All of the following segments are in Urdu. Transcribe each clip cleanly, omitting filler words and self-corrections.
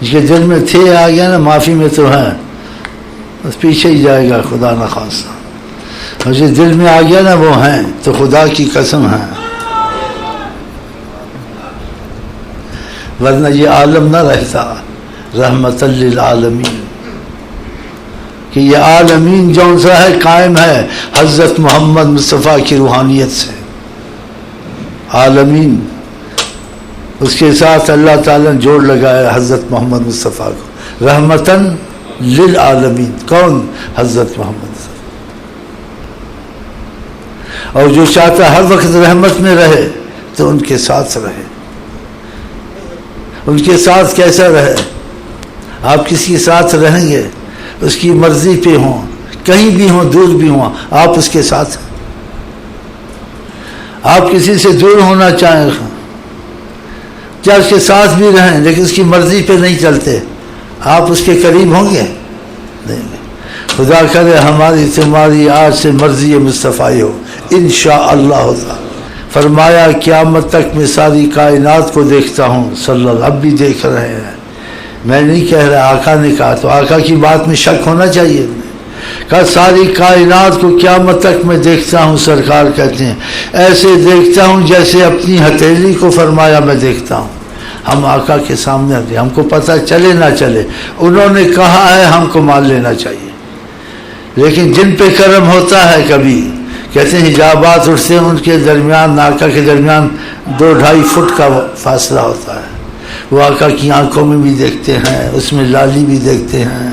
جس کے دل میں تھے آ گیا نا معافی میں تو ہے، بس پیچھے ہی جائے گا خدا نہ خواستہ. اور جو دل میں آ گیا نا وہ ہیں تو خدا کی قسم ہے، ورنہ یہ عالم نہ رہتا رحمت للعالمین. کہ یہ عالمین جون سا ہے قائم ہے حضرت محمد مصطفیٰ کی روحانیت سے. عالمین اس کے ساتھ اللہ تعالیٰ نے جوڑ لگایا حضرت محمد مصطفیٰ کو رحمتاً للعالمین. کون؟ حضرت محمد مصطفیٰ. اور جو چاہتا ہر وقت رحمت میں رہے تو ان کے ساتھ رہے. ان کے ساتھ کیسا رہے؟ آپ کسی کے ساتھ رہیں گے اس کی مرضی پہ ہوں، کہیں بھی ہوں دور بھی ہوں، آپ اس کے ساتھ ہیں. آپ کسی سے دور ہونا چاہیں کیا اس کے ساتھ بھی رہیں لیکن اس کی مرضی پہ نہیں چلتے، آپ اس کے قریب ہوں گے؟ نہیں. خدا کرے ہماری تمہاری آج سے مرضی مصطفیٰ ہو انشاءاللہ. فرمایا قیامت تک میں ساری کائنات کو دیکھتا ہوں. صلی اللہ اب بھی دیکھ رہے ہیں، میں نہیں کہہ رہا، آقا نے کہا تو آقا کی بات میں شک ہونا چاہیے. کہا ساری کائنات کو قیامت تک میں دیکھتا ہوں. سرکار کہتے ہیں ایسے دیکھتا ہوں جیسے اپنی ہتھیلی کو. فرمایا میں دیکھتا ہوں. ہم آقا کے سامنے آتے، ہم کو پتہ چلے نہ چلے انہوں نے کہا ہے ہم کو مان لینا چاہیے. لیکن جن پہ کرم ہوتا ہے کبھی کہتے ہیں حجابات اٹھتے ہیں، ان کے درمیان آقا کے درمیان 2-2.5 فٹ کا فاصلہ ہوتا ہے. وہ آقا کی آنکھوں میں بھی دیکھتے ہیں، اس میں لالی بھی دیکھتے ہیں،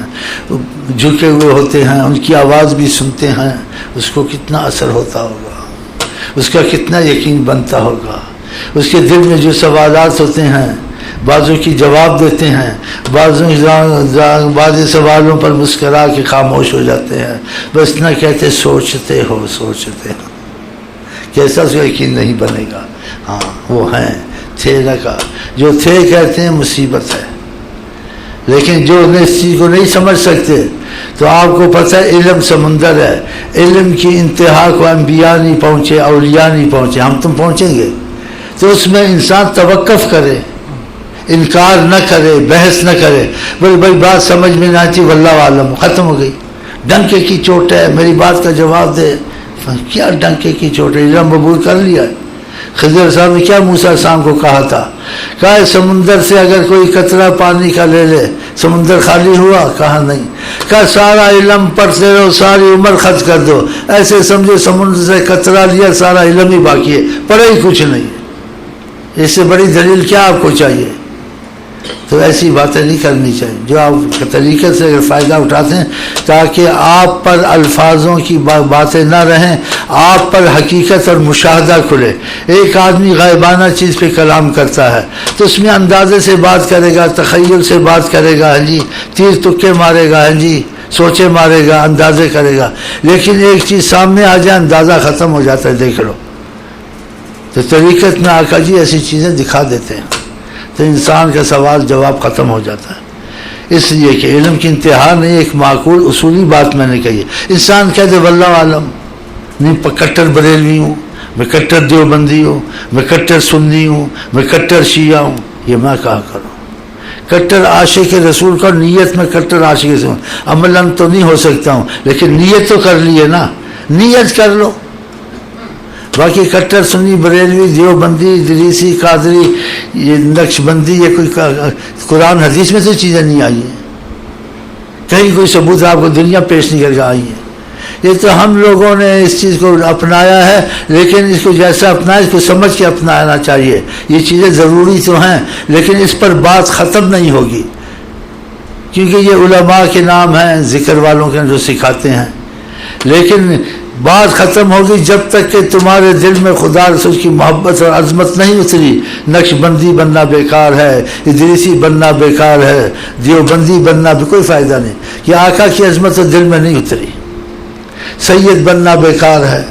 جھکے ہوئے ہوتے ہیں، ان کی آواز بھی سنتے ہیں. اس کو کتنا اثر ہوتا ہوگا، اس کا کتنا یقین بنتا ہوگا. اس کے دل میں جو سوالات ہوتے ہیں بعضوں کی جواب دیتے ہیں، بعض سوالوں پر مسکرا کے خاموش ہو جاتے ہیں. بس نہ کہتے سوچتے ہو سوچتے ہو. کیسا اس کا یقین نہیں بنے گا. ہاں وہ ہیں تھے نہ کا جو تھے کہتے ہیں مصیبت ہے. لیکن جو اس چیز کو نہیں سمجھ سکتے تو آپ کو پتہ ہے علم سمندر ہے. علم کی انتہا کو انبیاء نہیں پہنچے، اولیاء نہیں پہنچے، ہم تم پہنچیں گے. تو اس میں انسان توقف کرے، انکار نہ کرے، بحث نہ کرے. بھائی بات سمجھ میں نہ آتی واللہ عالم، ختم ہو گئی. ڈنکے کی چوٹ ہے، میری بات کا جواب دے. کیا ڈنکے کی چوٹ ہے؟ علم قبول کر لیا. خضر صاحب نے کیا موسیٰ السلام کو کہا تھا؟ کہا سمندر سے اگر کوئی قطرہ پانی کا لے لے سمندر خالی ہوا؟ کہا نہیں. کہا سارا علم پڑھتے رہو، ساری عمر خرچ کر دو، ایسے سمجھے سمندر سے قطرہ لیا سارا علم ہی باقی ہے، پڑھے ہی کچھ نہیں. اس سے بڑی دلیل کیا آپ کو چاہیے؟ تو ایسی باتیں نہیں کرنی چاہیے. جو آپ طریقے سے اگر فائدہ اٹھاتے ہیں تاکہ آپ پر الفاظوں کی باتیں نہ رہیں، آپ پر حقیقت اور مشاہدہ کھلے. ایک آدمی غائبانہ چیز پہ کلام کرتا ہے تو اس میں اندازے سے بات کرے گا، تخیل سے بات کرے گا، ہاں جی تیر تکے مارے گا، ہاں جی سوچے مارے گا، اندازے کرے گا. لیکن ایک چیز سامنے آ جائے اندازہ ختم ہو جاتا ہے. دیکھ لو تو طریقت میں آقا جی ایسی چیزیں دکھا دیتے ہیں تو انسان کا سوال جواب ختم ہو جاتا ہے. اس لیے کہ علم کی انتہا نہیں، ایک معقول اصولی بات میں نے کہی ہے. انسان کہہ دے واللہ عالم، نہیں کٹر بریلوی ہوں، میں کٹر دیوبندی ہوں، میں کٹر سنی ہوں، میں کٹر شیعہ ہوں، یہ میں کہا کروں. کٹر عاشق رسول کا نیت میں کٹر عاشق رسول، عملاً تو نہیں ہو سکتا ہوں لیکن نیت تو کر لیے نا، نیت کر لو. باقی کٹر سنی بریلوی دیوبندی ادریسی قادری یہ نقش بندی یہ کوئی قرآن حدیث میں تو چیزیں نہیں آئی ہیں، کہیں کوئی ثبوت آپ کو دنیا پیش نہیں کر کے آئی ہے. یہ تو ہم لوگوں نے اس چیز کو اپنایا ہے، لیکن اس کو جیسا اپنایا اس کو سمجھ کے اپنانا چاہیے. یہ چیزیں ضروری تو ہیں لیکن اس پر بات ختم نہیں ہوگی، کیونکہ یہ علماء کے نام ہیں ذکر والوں کے جو سکھاتے ہیں. لیکن بات ختم ہوگی جب تک کہ تمہارے دل میں خدا رسول کی محبت اور عظمت نہیں اتری. نقش بندی بننا بیکار ہے، ادریسی بننا بیکار ہے، دیوبندی بننا بھی کوئی فائدہ نہیں، کہ آقا کی عظمت تو دل میں نہیں اتری. سید بننا بیکار ہے.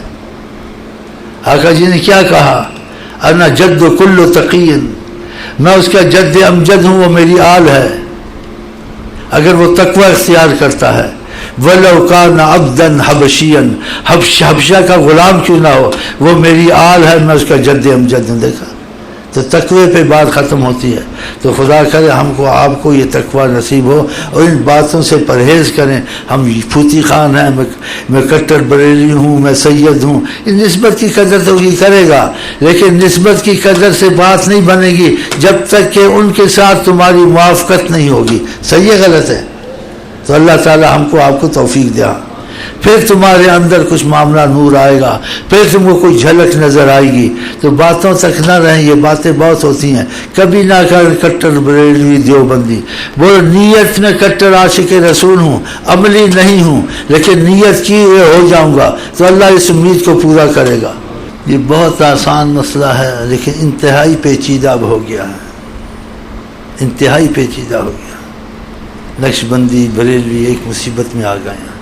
آقا جی نے کیا کہا؟ انا جد کل تقی، میں اس کا جد امجد ہوں، وہ میری آل ہے اگر وہ تقوی اختیار کرتا ہے. وَلَوْ كَانَ عَبْدًا حَبَشِيًّا، حبشہ کا غلام کیوں نہ ہو، وہ میری آل ہے، میں اس کا جد امجد ہوں. دیکھا تو تقوی پہ بات ختم ہوتی ہے. تو خدا کرے ہم کو آپ کو یہ تقوی نصیب ہو اور ان باتوں سے پرہیز کریں. ہم پھوتی خان ہیں, میں کٹر بریلی ہوں, میں سید ہوں, ان نسبت کی قدر تو یہ کرے گا, لیکن نسبت کی قدر سے بات نہیں بنے گی جب تک کہ ان کے ساتھ تمہاری موافقت نہیں ہوگی. صحیح ہے غلط ہے؟ تو اللہ تعالی ہم کو آپ کو توفیق دیا. پھر تمہارے اندر کچھ معاملہ نور آئے گا, پھر تم کو کوئی جھلک نظر آئے گی. تو باتوں تک نہ رہیں, یہ باتیں بہت ہوتی ہیں. کبھی نہ کر کٹر بریلوی دیوبندی, وہ نیت میں کٹر عاشق رسول ہوں, عملی نہیں ہوں, لیکن نیت کی ہو جاؤں گا تو اللہ اس امید کو پورا کرے گا. یہ بہت آسان مسئلہ ہے لیکن انتہائی پیچیدہ ہو گیا ہے, انتہائی پیچیدہ ہو گیا. نقشبندی بریلوی ایک مصیبت میں آ گئے ہیں.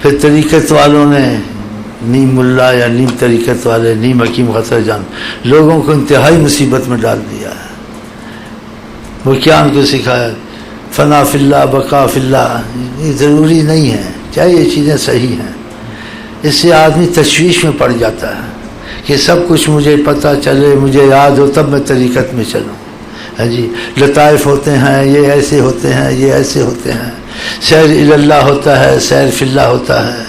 پھر طریقت والوں نے, نیم ملا یا نیم طریقت والے, نیم حکیم خطر جان, لوگوں کو انتہائی مصیبت میں ڈال دیا ہے. وہ کیا ان کو سکھایا؟ فنا فی اللہ بقا فی اللہ. یہ ضروری نہیں ہے, چاہے یہ چیزیں صحیح ہیں. اس سے آدمی تشویش میں پڑ جاتا ہے کہ سب کچھ مجھے پتہ چلے, مجھے یاد ہو تب میں طریقت میں چلوں. ہاں جی, لطائف ہوتے ہیں, یہ ایسے ہوتے ہیں, یہ ایسے ہوتے ہیں. سیر اللہ ہوتا ہے, سیر فی اللہ ہوتا ہے,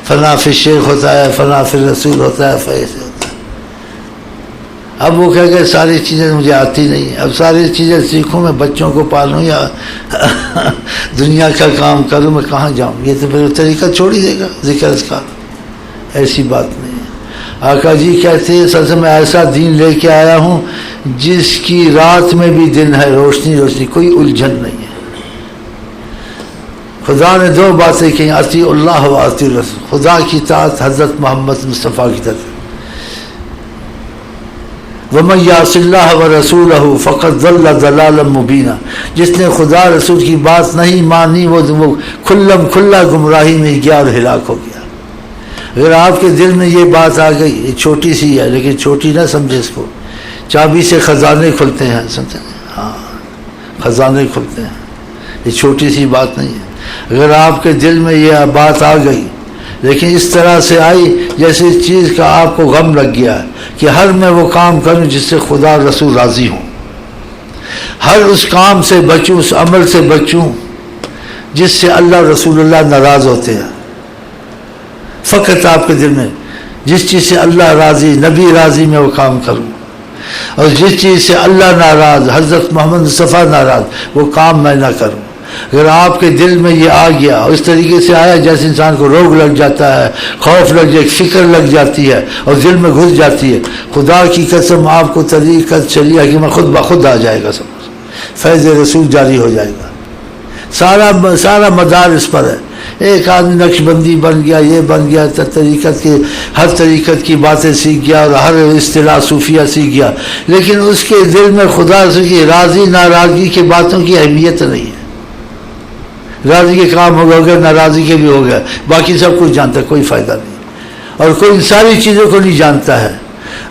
فنا فی شیخ ہوتا ہے, فنا فی رسول ہوتا ہے, فیسے ہوتا ہے. اب وہ کہہ گئے ساری چیزیں مجھے آتی نہیں, اب ساری چیزیں سیکھوں, میں بچوں کو پالوں یا دنیا کا کام کروں, میں کہاں جاؤں؟ یہ تو پھر طریقہ چھوڑ ہی دے گا ذکر اذکار. ایسی بات نہیں ہے. آقا جی کہتے ہیں سر سے میں ایسا دین لے کے آیا ہوں جس کی رات میں بھی دن ہے, روشنی روشنی, کوئی الجھن نہیں ہے. خدا نے دو باتیں کہیں, اطیع اللہ و اطیع الرسول. خدا کی اطاعت, حضرت محمد مصطفیٰ کی طرف. وَمَن يَعْصِ اللَّهَ وَرَسُولَهُ فَقَدْ ضَلَّ ضَلَالًا مُبِينًا. جس نے خدا رسول کی بات نہیں مانی وہ کھلا گمراہی میں گیا اور ہلاک ہو گیا. اگر آپ کے دل میں یہ بات آ گئی, یہ چھوٹی سی ہے لیکن چھوٹی نہ سمجھے اس کو, چابی سے خزانے کھلتے ہیں, سمجھیں؟ ہاں, خزانے کھلتے ہیں, یہ چھوٹی سی بات نہیں ہے. اگر آپ کے دل میں یہ بات آ گئی, لیکن اس طرح سے آئی جیسے اس چیز کا آپ کو غم لگ گیا کہ ہر میں وہ کام کروں جس سے خدا رسول راضی ہوں, ہر اس کام سے بچوں, اس عمل سے بچوں جس سے اللہ رسول اللہ ناراض ہوتے ہیں. فقط آپ کے دل میں جس چیز سے اللہ راضی, نبی راضی, میں وہ کام کروں, اور جس چیز سے اللہ ناراض, حضرت محمد مصطفیٰ ناراض, وہ کام میں نہ کروں. اگر آپ کے دل میں یہ آ گیا, اور اس طریقے سے آیا جیسے انسان کو روگ لگ جاتا ہے, خوف لگ جائے, فکر لگ جاتی ہے اور دل میں گھس جاتی ہے, خدا کی قسم آپ کو طریقت چلی ہے کہ میں خود بخود آ جائے گا, سب فیض رسول جاری ہو جائے گا. سارا مدار اس پر ہے. ایک آدمی نقش بندی بن گیا, یہ بن گیا, طریقت کے ہر طریقت کی باتیں سیکھ گیا اور ہر اصطلاح صوفیہ سیکھ گیا, لیکن اس کے دل میں خدا کی راضی ناراضگی کی باتوں کی اہمیت نہیں ہے. راضی کے کام ہو گئے, ناراضی کے بھی ہو گئے, باقی سب کچھ جانتا ہے, کوئی فائدہ نہیں. اور کوئی ان ساری چیزوں کو نہیں جانتا ہے,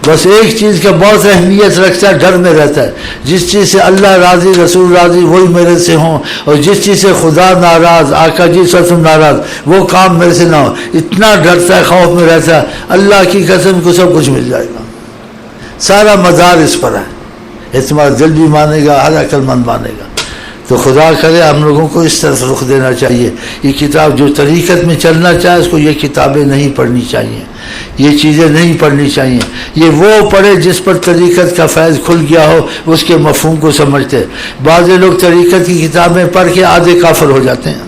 بس ایک چیز کا بہت اہمیت رکھتا ہے, ڈر میں رہتا ہے. جس چیز سے اللہ راضی, رسول راضی, وہی میرے سے ہوں, اور جس چیز سے خدا ناراض, آقا جی صلی اللہ علیہ وسلم ناراض, وہ کام میرے سے نہ ہو. اتنا ڈرتا ہے, خوف میں رہتا ہے, اللہ کی قسم کو سب کچھ مل جائے گا. سارا مدار اس پر ہے. تمہارا دل بھی مانے گا, ہر عقل مند مانے گا. تو خدا کرے ہم لوگوں کو اس طرف رخ دینا چاہیے. یہ کتاب جو طریقت میں چلنا چاہے اس کو یہ کتابیں نہیں پڑھنی چاہیے, یہ چیزیں نہیں پڑھنی چاہیے. یہ وہ پڑھے جس پر طریقت کا فیض کھل گیا ہو, اس کے مفہوم کو سمجھتے. بعض لوگ طریقت کی کتابیں پڑھ کے آدھے کافر ہو جاتے ہیں,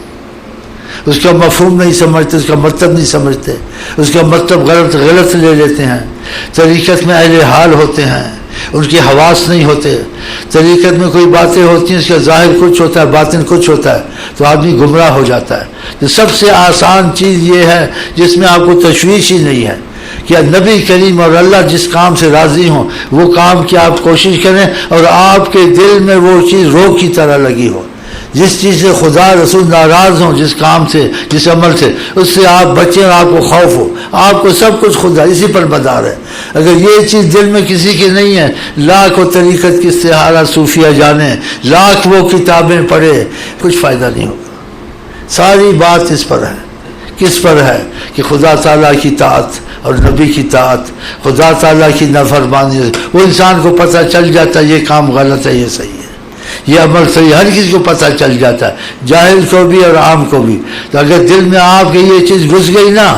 اس کا مفہوم نہیں سمجھتے, اس کا مطلب نہیں سمجھتے, اس کا مطلب غلط لے لیتے ہیں. طریقت میں اہل حال ہوتے ہیں, ان کے حواس نہیں ہوتے. طریقت میں کوئی باتیں ہوتی ہیں, اس کا ظاہر کچھ ہوتا ہے, باطن کچھ ہوتا ہے, تو آدمی گمراہ ہو جاتا ہے. تو سب سے آسان چیز یہ ہے جس میں آپ کو تشویش ہی نہیں ہے کہ نبی کریم اور اللہ جس کام سے راضی ہوں وہ کام کی آپ کوشش کریں, اور آپ کے دل میں وہ چیز روگ کی طرح لگی ہو. جس چیز سے خدا رسول ناراض ہوں, جس کام سے, جس عمل سے, اس سے آپ بچیں, آپ کو خوف ہو. آپ کو سب کچھ خدا اسی پر مدار ہے. اگر یہ چیز دل میں کسی کی نہیں ہے, لاکھ و طریقت کی استعارہ صوفیہ جانے, لاکھ وہ کتابیں پڑھے, کچھ فائدہ نہیں ہوگا. ساری بات اس پر ہے. کس پر ہے؟ کہ خدا تعالیٰ کی طاعت اور نبی کی طاعت، خدا تعالیٰ کی نافرمانی، وہ انسان کو پتہ چل جاتا ہے یہ کام غلط ہے، یہ صحیح ہے، یہ عمل صحیح، ہر کسی کو پتہ چل جاتا ہے، جاہل کو بھی اور عام کو بھی۔ تو اگر دل میں آپ کے یہ چیز گھس گئی نا،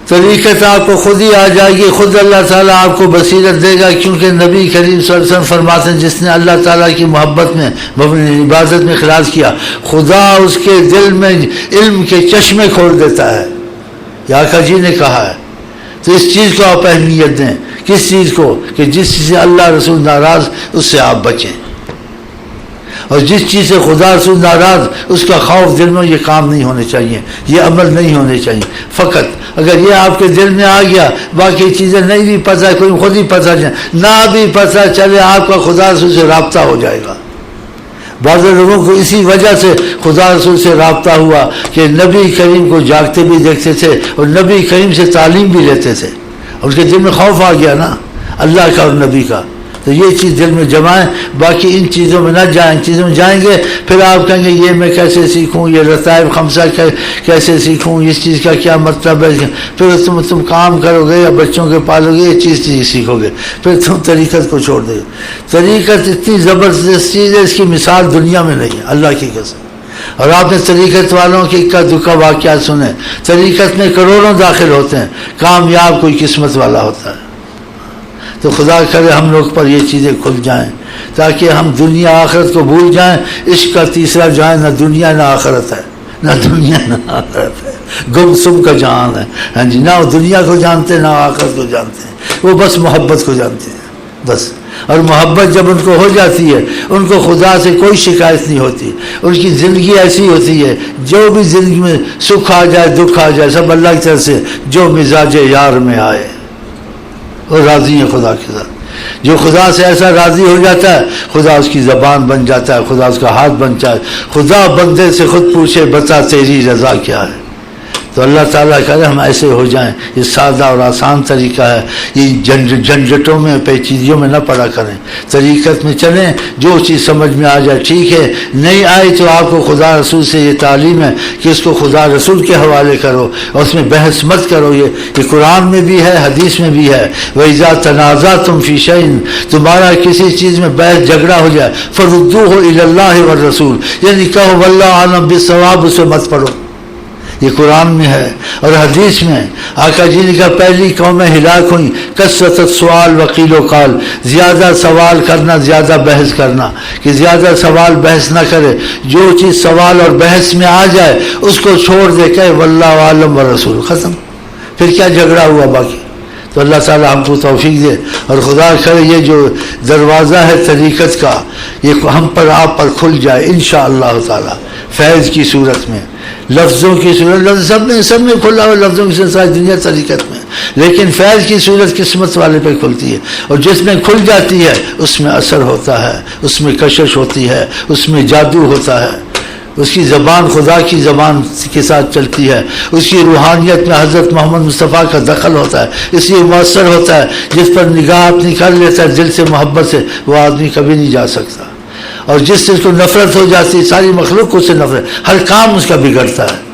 طریقت آپ کو خود ہی آ جائے گی، خود اللہ تعالیٰ آپ کو بصیرت دے گا، کیونکہ نبی کریم صلی اللہ علیہ وسلم فرماتے ہیں جس نے اللہ تعالیٰ کی محبت میں عبادت میں اخلاص کیا، خدا اس کے دل میں علم کے چشمے کھول دیتا ہے، یہ آقا جی نے کہا ہے۔ تو اس چیز کو آپ اہمیت دیں، کس چیز کو؟ کہ جس چیز سے اللہ رسول ناراض اس سے آپ بچیں، اور جس چیز سے خدا رسول ناراض اس کا خوف دل میں، یہ کام نہیں ہونے چاہیے، یہ عمل نہیں ہونے چاہیے۔ فقط اگر یہ آپ کے دل میں آ گیا، باقی چیزیں نہیں بھی پتہ، کوئی خود ہی پتہ چلے، نہ بھی پتہ چلے، آپ کا خدا رسول سے رابطہ ہو جائے گا۔ بعض لوگوں کو اسی وجہ سے خدا رسول سے رابطہ ہوا کہ نبی کریم کو جاگتے بھی دیکھتے تھے اور نبی کریم سے تعلیم بھی لیتے تھے، ان کے دل میں خوف آ گیا نا اللہ کا اور نبی کا۔ تو یہ چیز دل میں جمائیں، باقی ان چیزوں میں نہ جائیں، ان چیزوں میں جائیں گے پھر آپ کہیں گے یہ میں کیسے سیکھوں، یہ لطائف خمسہ کیسے سیکھوں، اس چیز کا کیا مطلب ہے، پھر تم کام کرو گے یا بچوں کے پالو گے، یہ چیز سیکھو گے، پھر تم طریقت کو چھوڑ دو گے۔ طریقت اتنی زبردست چیز ہے، اس کی مثال دنیا میں نہیں ہے، اللہ کی قسم۔ اور آپ نے طریقت والوں کی اکا دکا واقعات سنے، طریقت میں کروڑوں داخل ہوتے ہیں، کامیاب کوئی قسمت والا ہوتا ہے۔ تو خدا کرے ہم لوگ پر یہ چیزیں کھل جائیں تاکہ ہم دنیا آخرت کو بھول جائیں۔ عشق کا تیسرا جہان نہ دنیا نہ آخرت ہے، نہ دنیا نہ آخرت ہے، گم سم کا جہان ہے۔ ہاں جی، نہ وہ دنیا کو جانتے نہ آخرت کو جانتے ہیں، وہ بس محبت کو جانتے ہیں بس۔ اور محبت جب ان کو ہو جاتی ہے، ان کو خدا سے کوئی شکایت نہیں ہوتی، ان کی زندگی ایسی ہوتی ہے، جو بھی زندگی میں سکھ آ جائے دکھ آ جائے سب اللہ کی طرف سے، جو مزاج یار میں آئے وہ راضی ہے خدا کے ساتھ۔ جو خدا سے ایسا راضی ہو جاتا ہے، خدا اس کی زبان بن جاتا ہے، خدا اس کا ہاتھ بن جاتا ہے۔ خدا بندے سے خود پوچھے بتا تیری رضا کیا ہے۔ تو اللہ تعالیٰ کرے ہم ایسے ہو جائیں۔ یہ سادہ اور آسان طریقہ ہے، یہ جھنجھٹوں میں پیچیدگیوں میں نہ پڑا کریں، طریقت میں چلیں، جو چیز سمجھ میں آ جائے ٹھیک ہے، نہیں آئی تو آپ کو خدا رسول سے یہ تعلیم ہے کہ اس کو خدا رسول کے حوالے کرو اور اس میں بحث مت کرو۔ یہ قرآن میں بھی ہے، حدیث میں بھی ہے، وَإِذَا تَنَازَعْتُمْ فِي شَيْءٍ، تمہارا کسی چیز میں بحث جھگڑا ہو جائے، فَرُدُّوهُ إِلَى اللَّهِ وَالرَّسُولِ، یعنی کہو واللہ عالم بالصواب، اسے مت پڑھو۔ یہ قرآن میں ہے اور حدیث میں آقا جی نے کہا پہلی قومیں ہلاک ہوئیں کثرت السؤال وقیل و قال، زیادہ سوال کرنا، زیادہ بحث کرنا، کہ زیادہ سوال بحث نہ کرے، جو چیز سوال اور بحث میں آ جائے اس کو چھوڑ دے کہ واللہ عالم ورسول، ختم، پھر کیا جھگڑا ہوا باقی۔ تو اللہ تعالیٰ ہم کو توفیق دے، اور خدا کرے یہ جو دروازہ ہے طریقت کا یہ ہم پر آپ پر کھل جائے انشاءاللہ تعالیٰ، فیض کی صورت میں، لفظوں کی صورت، لفظ سب میں کھلا ہوا، لفظوں کی صورت ساری دنیا طریقت میں، لیکن فیض کی صورت قسمت والے پہ کھلتی ہے، اور جس میں کھل جاتی ہے اس میں اثر ہوتا ہے، اس میں کشش ہوتی ہے، اس میں جادو ہوتا ہے، اس کی زبان خدا کی زبان کے ساتھ چلتی ہے، اس کی روحانیت میں حضرت محمد مصطفیٰ کا دخل ہوتا ہے، اس لیے مؤثر ہوتا ہے۔ جس پر نگاہ اپنی کر لیتا ہے دل سے محبت سے، وہ آدمی کبھی نہیں جا سکتا، اور جس سے اس کو نفرت ہو جاتی ہے، ساری مخلوق کو اس سے نفرت، ہر کام اس کا بگڑتا ہے،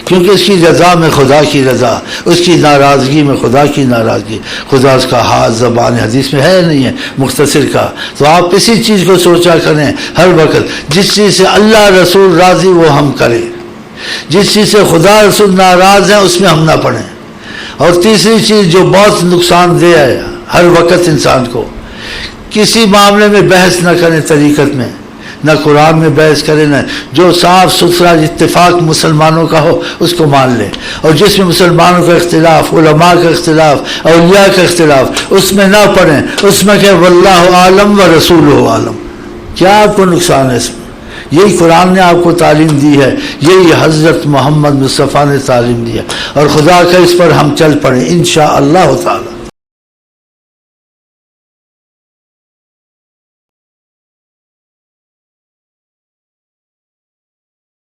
کیونکہ اس کی رضا میں خدا کی رضا، اس کی ناراضگی میں خدا کی ناراضگی، خدا اس کا ہاتھ زبان حدیث میں ہے نہیں ہے مختصر کا۔ تو آپ اسی چیز کو سوچا کریں ہر وقت، جس چیز سے اللہ رسول راضی وہ ہم کریں، جس چیز سے خدا رسول ناراض ہیں اس میں ہم نہ پڑیں۔ اور تیسری چیز جو بہت نقصان دہ ہے ہر وقت انسان کو، کسی معاملے میں بحث نہ کریں طریقت میں، نہ قرآن میں بحث کریں، نہ جو صاف ستھرا اتفاق مسلمانوں کا ہو اس کو مان لیں، اور جس میں مسلمانوں کا اختلاف، علماء کا اختلاف، اولیاء کا اختلاف، اس میں نہ پڑھیں، اس میں کہ واللہ عالم و رسولہ عالم۔ کیا آپ کو نقصان ہے اس میں؟ یہی قرآن نے آپ کو تعلیم دی ہے، یہی حضرت محمد مصطفیٰ نے تعلیم دی ہے، اور خدا کا اس پر ہم چل پڑیں انشاءاللہ تعالی۔